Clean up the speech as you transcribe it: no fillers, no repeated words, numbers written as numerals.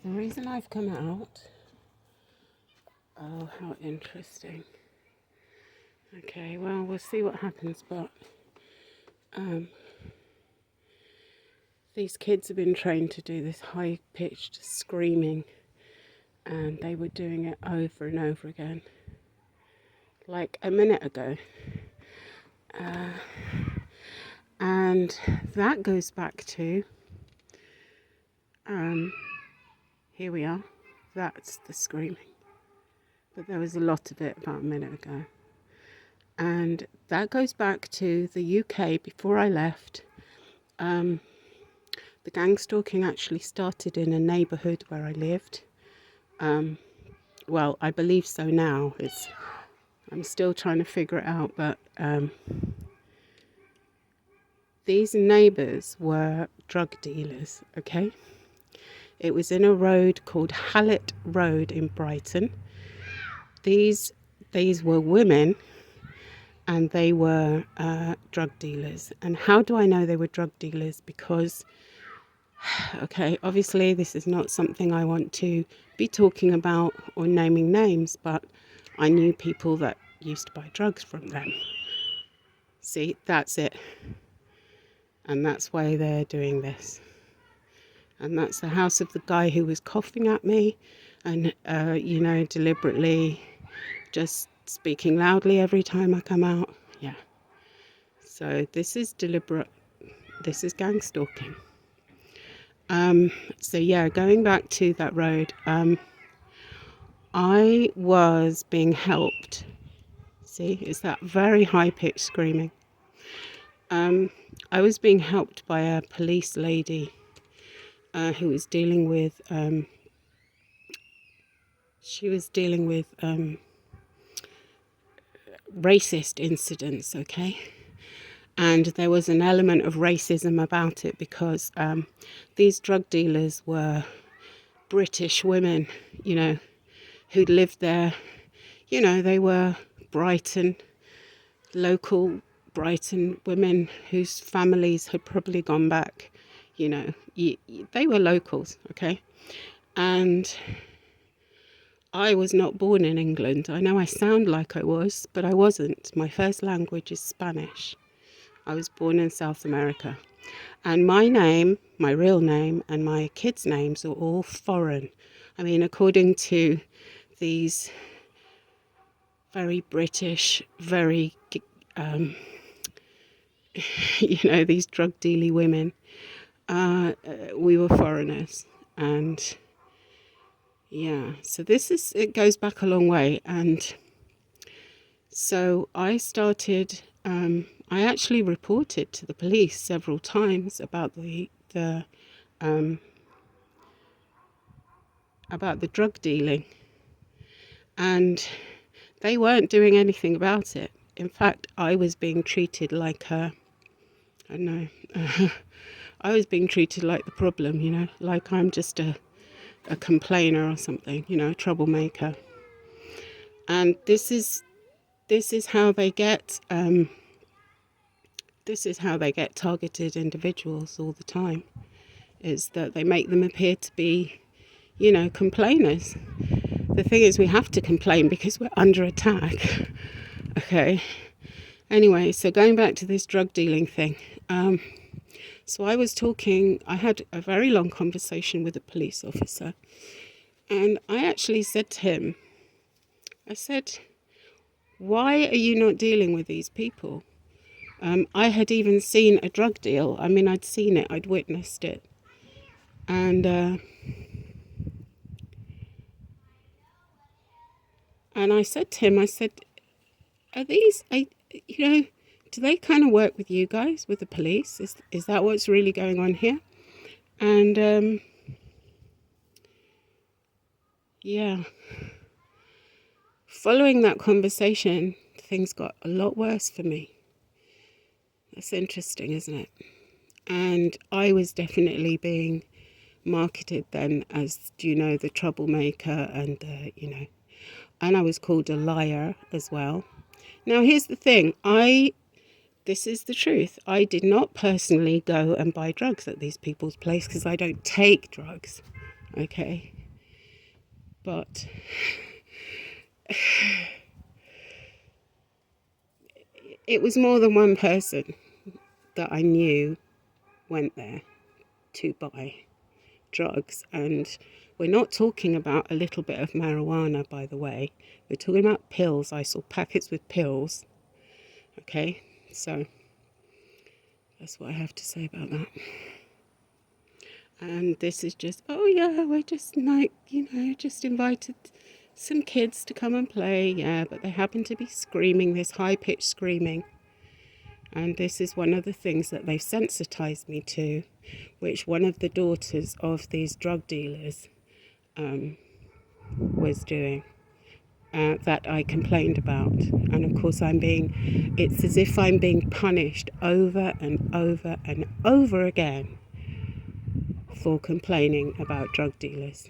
The reason I've come out, oh, how interesting. Okay, well, we'll see what happens, but these kids have been trained to do this high-pitched screaming, and they were doing it over and over again. Like a minute ago. And that goes back to, here we are, that's the screaming. But there was a lot of it about a minute ago. And that goes back to the UK before I left. The gang stalking actually started in a neighbourhood where I lived. Well, I believe so now. I'm still trying to figure it out, but these neighbours were drug dealers, okay? It was in a road called Hallett Road in Brighton. These were women, and they were drug dealers. And how do I know they were drug dealers? Because, okay, obviously this is not something I want to be talking about or naming names, but I knew people that used to buy drugs from them. See, that's it. And that's why they're doing this. And that's the house of the guy who was coughing at me and, deliberately just speaking loudly every time I come out. Yeah. So this is deliberate. This is gang stalking. So yeah, going back to that road, I was being helped. See, it's that very high-pitched screaming. I was being helped by a police lady who was dealing with, racist incidents, okay? And there was an element of racism about it because these drug dealers were British women, who'd lived there. They were local Brighton women whose families had probably gone back. They were locals, okay? And I was not born in England. I know I sound like I was, but I wasn't. My first language is Spanish. I was born in South America. And my name, my real name, and my kids' names are all foreign. I mean, according to these very British, very, these drug dealy women, we were foreigners. And yeah, so it goes back a long way. And so I started, I actually reported to the police several times about the drug dealing, and they weren't doing anything about it. In fact, I was being treated like I was being treated like the problem, like I'm just a complainer or something, a troublemaker. And this is how they get targeted individuals all the time, is that they make them appear to be, complainers. The thing is, we have to complain because we're under attack. Okay. Anyway, so going back to this drug dealing thing. So I had a very long conversation with a police officer. And I actually said to him, I said, why are you not dealing with these people? I had even seen a drug deal. I mean, I'd seen it. I'd witnessed it. And I said to him, are these, do they kind of work with you guys, with the police? Is that what's really going on here? And yeah, following that conversation, things got a lot worse for me. That's interesting, isn't it? And I was definitely being marketed then as, the troublemaker, and, and I was called a liar as well. Now, here's the thing. This is the truth. I did not personally go and buy drugs at these people's place because I don't take drugs. okay? But it was more than one person that I knew went there to buy drugs. And we're not talking about a little bit of marijuana, by the way. We're talking about pills. I saw packets with pills. Okay, so that's what I have to say about that. And this is just, oh yeah, we're just like, just invited some kids to come and play. Yeah, but they happen to be screaming, this high-pitched screaming. And this is one of the things that they've sensitized me to, which one of the daughters of these drug dealers was doing, that I complained about. And of course it's as if I'm being punished over and over and over again for complaining about drug dealers.